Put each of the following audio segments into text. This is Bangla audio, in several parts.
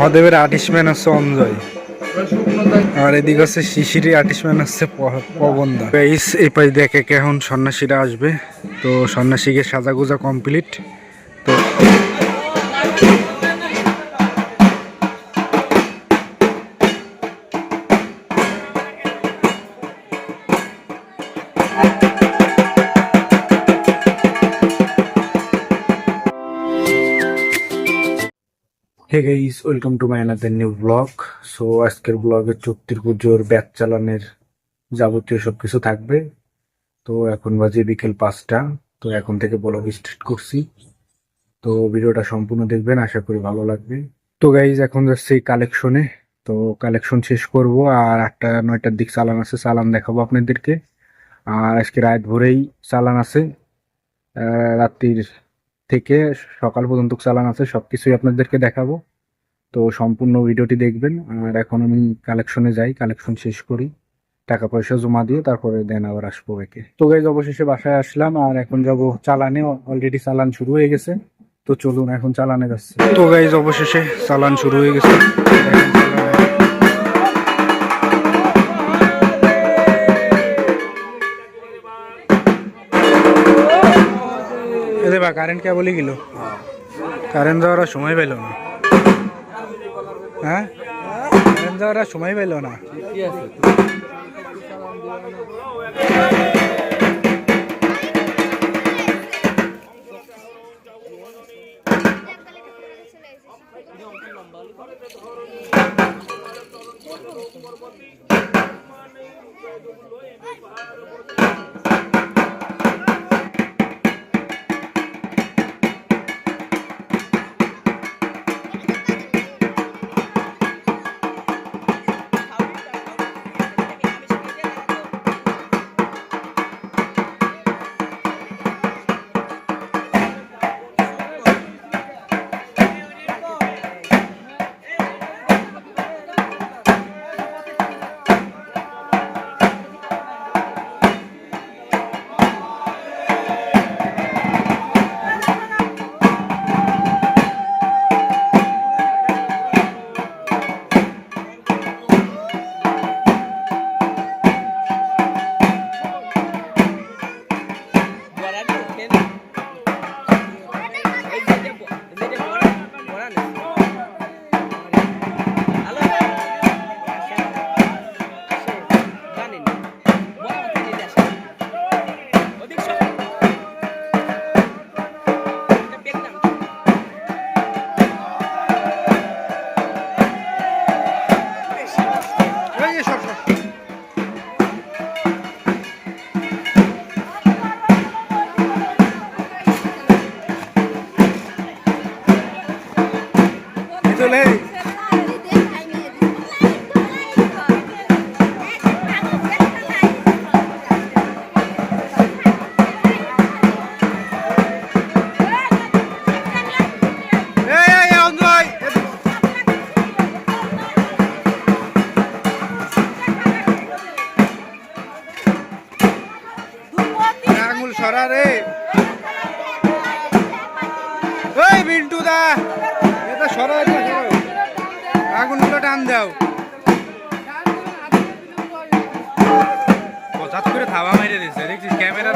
মহাদেবের আর্টিস্টম্যান হচ্ছে অঞ্জয়, আর এদিকে হচ্ছে শিশিরি আর্টিস্টম্যান হচ্ছে পবনদা। এই পাশ দেখে এখন সন্ন্যাসীরা আসবে, তো সন্ন্যাসীকে সাজাগুজা কমপ্লিট। তো hey guys, welcome to my another new blog. So আজকের ব্লগে চুক্তির পুজোর ব্যাচ চালানের যাবতীয় সবকিছু থাকবে। তো এখন বাজে বিকেল 5টা। তো এখন থেকে ব্লগ স্টার্ট করছি, তো ভিডিওটা সম্পূর্ণ দেখবেন, আশা করি ভালো লাগবে। তো গাইস এখন যাচ্ছি কালেকশনে, তো কালেকশন শেষ করব, আর 8টা-9টার দিক চালান আছে, চালান দেখাবো আপনাদেরকে। আর আজকে রাত ভোরেই চালান আছে, রাত্রির থেকে সকাল পর্যন্ত চালান আছে, সবকিছুই আপনাদেরকে দেখাবো। তো সম্পূর্ণ ভিডিওটি দেখবেন। আর এখন আমি কালেকশনে যাই, কালেকশন শেষ করি, টাকা পয়সা জমা দিয়ে তারপরে দেন আবার আসবো একে। তো গাইজ অবশেষে বাসায় আসলাম, আর এখন যাব চালানে। অলরেডি চালান শুরু হয়ে গেছে, তো চলুন এখন চালানে যাচ্ছে। তো গাইজ অবশেষে চালান শুরু হয়ে গেছে। বা কারেন্ট কে বলে গেল, কারেন্ট যাওয়ার সময় পেল না। হ্যাঁ, কারেন্ট যাওয়ার সময় পেল না। সরারে ওই বিন্টু দা, এটা সরা, আগুনগুলো টান দাও, হঠাৎ করে থাবা মেরে দিচ্ছে, দেখছিস ক্যামেরা।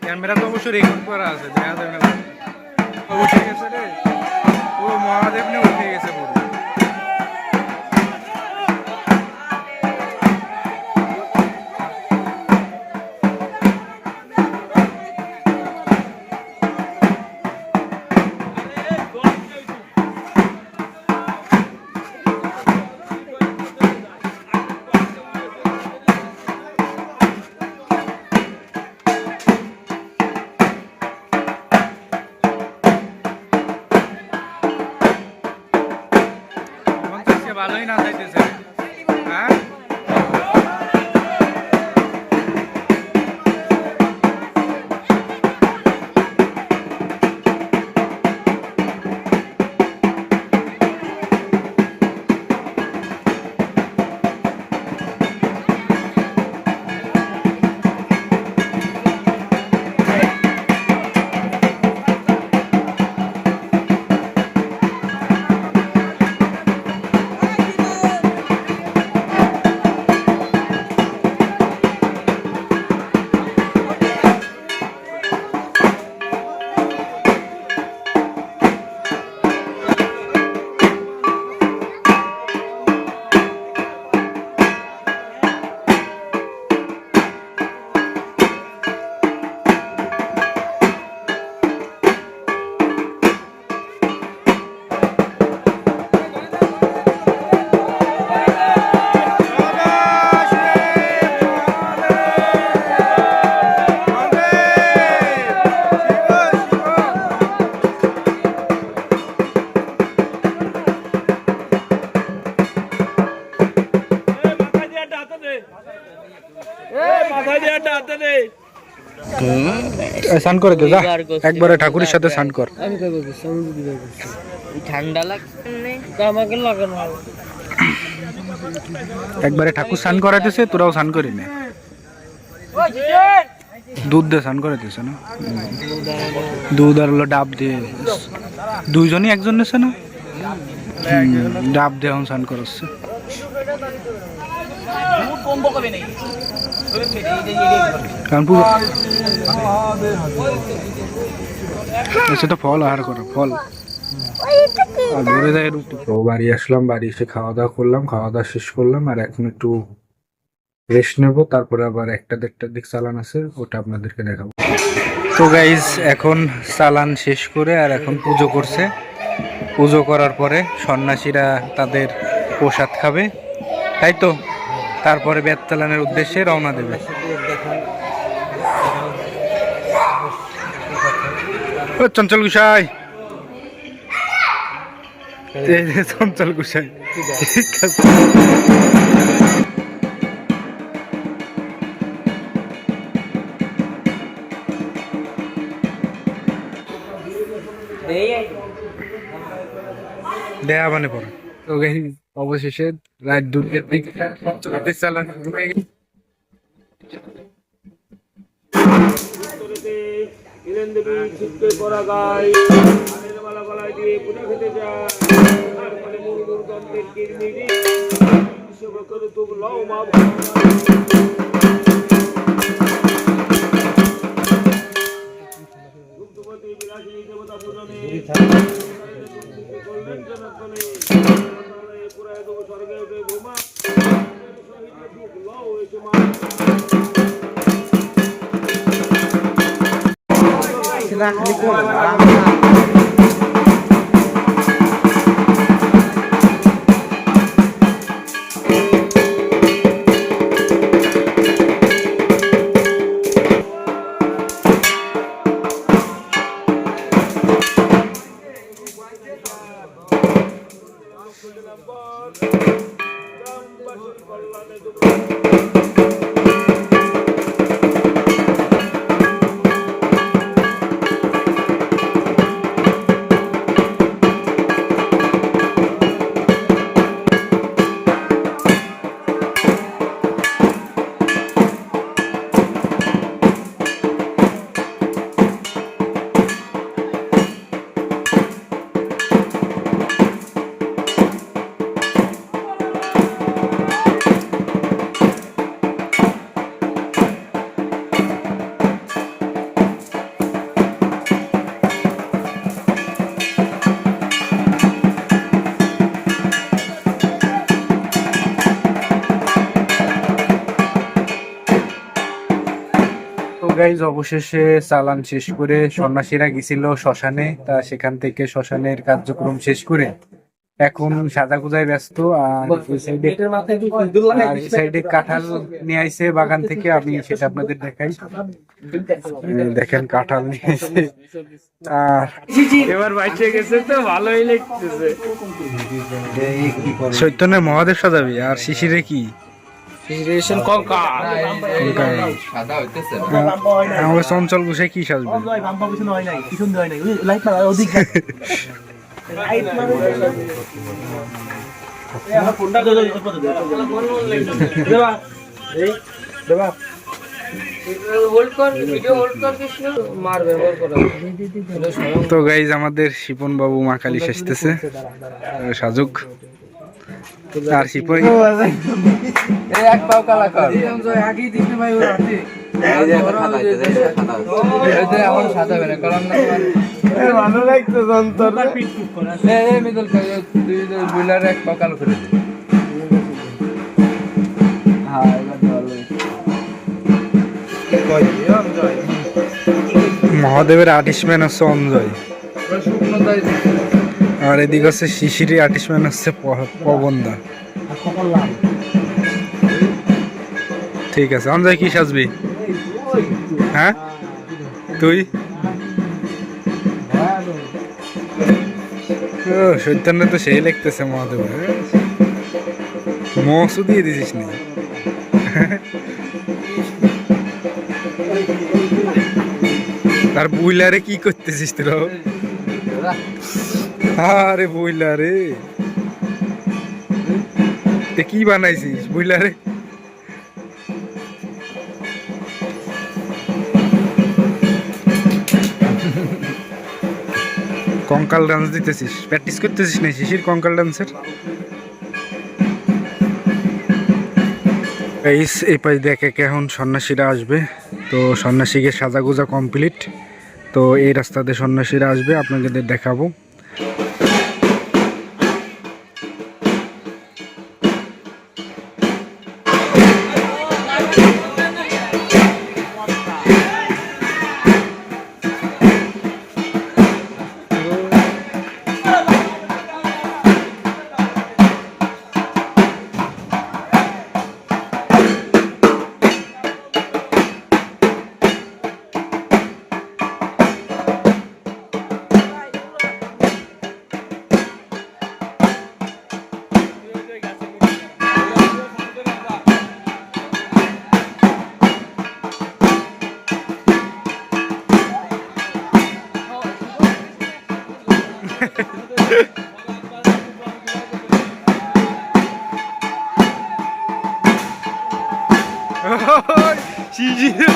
ক্যামেরা তো অবশ্যই রেকর্ড করা আছে, দেখা যাবে না। উঠে গেছে রে, ও মহাদেব নে উঠে গেছে পুরো। ভালোই না চাইতেছে, হ্যাঁ। স্নান করে দে যা, একবারে ঠাকুরের সাথে স্নান কর। ঠান্ডা লাগছে আমাকে লাগানো একবারে ঠাকুর স্নান করাইতেছে, তোরাও স্নান করি না। দুধ দিয়ে স্নান করাইতেছে না, দুধ আর হলো ডাব দিয়ে, দুইজনই একজন নেছে না, ডাব দিয়ে এখন স্নান করাচ্ছে। সেটা ফল আহার করো, ফল আর ঘুরে যায় রুটি। তো বাড়ি আসলাম, বাড়ি এসে খাওয়া দাওয়া করলাম, খাওয়া দাওয়া শেষ করলাম, আর এখন একটু রেস্ট নেবো, তারপরে আবার 1টা-1:30টার দিক চালান আছে, ওটা আপনাদেরকে দেখাবো। তো গাইজ এখন চালান শেষ করে আর এখন পুজো করছে, পুজো করার পরে সন্ন্যাসীরা তাদের প্রসাদ খাবে, তাই তো তারপরে বেত চালানের উদ্দেশ্যে রওনা দেবে। চঞ্চল গুসাই, চঞ্চল গুসাই, ঠিক আছে। দেয়া মানে পড়ে তো অবশেষে রাত 2টার দিকে চালান গাইজ অবশেষে চালান শেষ করে সন্ন্যাসীরা গেছিল শ্মশানে, তা সেখান থেকে শ্মশানের কার্যক্রম শেষ করে এখন সাজাগুজায় ব্যস্ত। আর এই সাইডে কাঁঠাল নিয়ে আইছে বাগান থেকে, আমি সেটা আপনাদের দেখাই। দেখেন কাঁঠাল নিয়ে আইছে, আর এবার বাইচে গেছে তো ভালোই লাগতেছে। চৈতন্যের মহাদেব সাজাবি, আর শিশিরে কি আমাকে চঞ্চল গুছাই কি সাজবে? তো গাইজ আমাদের শিপন বাবু মা কালী সাজতেছে, সাজুক। আর শিপন এক পাও কালা কর আমার সাদা বেড়ে কারণ ভালো লাগতো যন্ত্র মিদল বুলার এক পাও কালো করে দে। মহাদেবের আর্টিস্টম্যান হচ্ছে অঞ্জয়, আর এদিকে হচ্ছে শিশিরি আর্টিস্টম্যান হচ্ছে পবনদা। ঠিক আছে, অঞ্জয় কি সাজবি? হ্যাঁ তুই চৈতন্য তো সেই লিখতেছে মহাদেব, মসু দিয়ে দিছিস নি? আর বুইলারে কি করতেছিস তোরা? আরে বুইলারে কি বানাইছিস বুইলারে? কঙ্কাল ডান্স দিতেছিস, প্র্যাকটিস করতেছিস না শিশির কঙ্কাল ডান্সের? এই পাশ দেখে এখন সন্ন্যাসীরা আসবে, তো সন্ন্যাসীকে সাজাগোজা কমপ্লিট। তো এই রাস্তাতে সন্ন্যাসীরা আসবে, আপনাদের দেখাবো। শিশির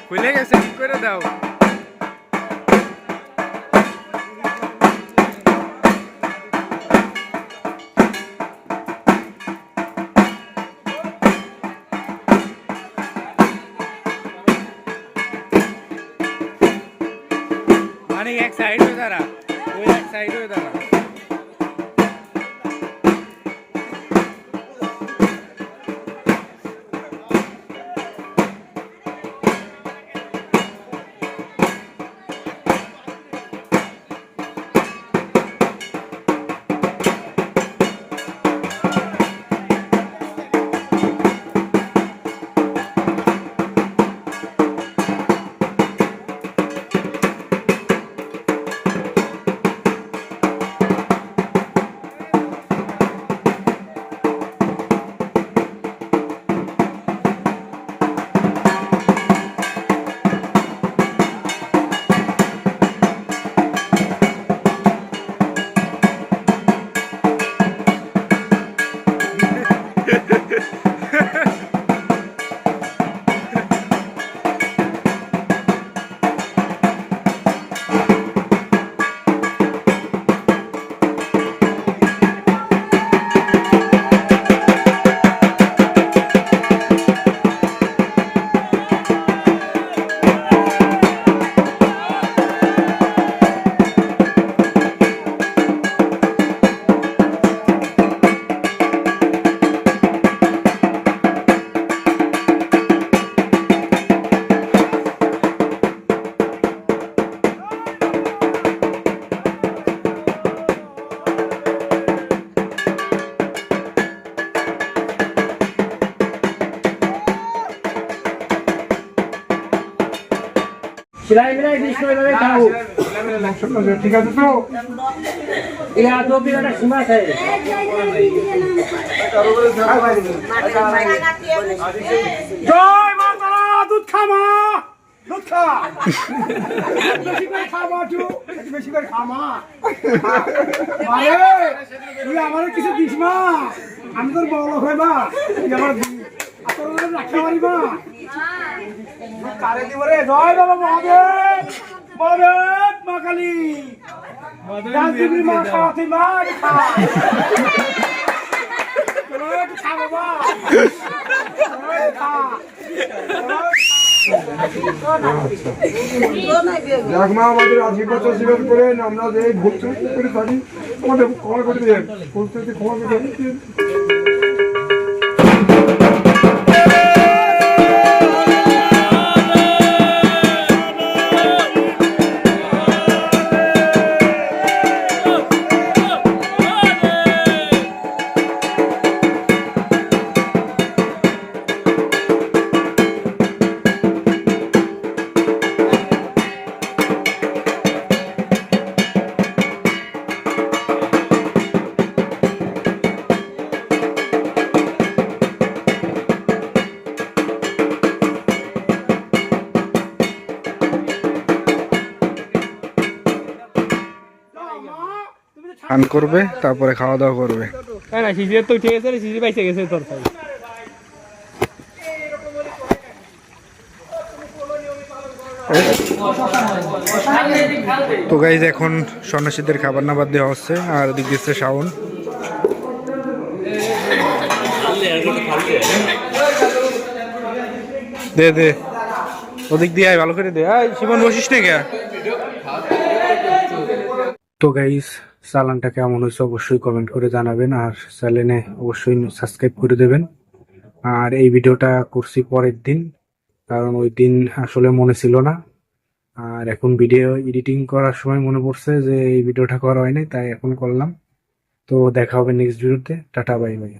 খুলে গেছে, ঠিক করে দাও। মানে এক সাইড হয়ে দাঁড়া, ওই এক সাইড হয়ে দাঁড়া। মিলাই মিলাই কৃষ্ণ এভাবে খাও। ঠিক আছে তো? এই আদৌ একটা সীমা আছে। জয় মা তারা, দুধ খামা, দুধ খা। বেশি করে খামা তুই, বেশি করে খামা। আরে তুই আমার কিছু দিস মা, আমি তোর বড় হয়ে বা তুই আমার রাখতে পারিব কারে দিব রে জয় বাবা মহাদেব মহাদেব মা কালী রাজদেবী মা খাওয়াতে মা খা চলো একটু খা বাবা খা মা আমাদের আশীর্বাদ আশীর্বাদ করেন আমরা যে ভুল করে থাকি আমাদের ক্ষমা করে দেন ভুল ত্রুটি ক্ষমা করে দেন স্নান করবে তারপরে খাওয়া দাওয়া করবে। না সিজির তো ঠিক আছে সিজি পাইছে গেছে তোর ভাই তো গাইজ এখন সন্ন্যাসীদের খাবার নাবার দেওয়া হচ্ছে আর ওদিক দিচ্ছে শাওন। দে দে ওদিক দিয়ে আয় ভালো করে দে আয় শিবন বসিস না কে। তো গাইজ চালানটা কেমন হয়েছে অবশ্যই কমেন্ট করে জানাবেন আর চ্যানেলে অবশ্যই সাবস্ক্রাইব করে দেবেন। আর এই ভিডিওটা করছি পরের দিন কারণ ওই দিন আসলে মনে ছিল না আর এখন ভিডিও এডিটিং করার সময় মনে পড়ছে যে এই ভিডিওটা করা হয়নি তাই এখন করলাম। তো দেখা হবে নেক্সট ভিডিওতে। Tata bye bye.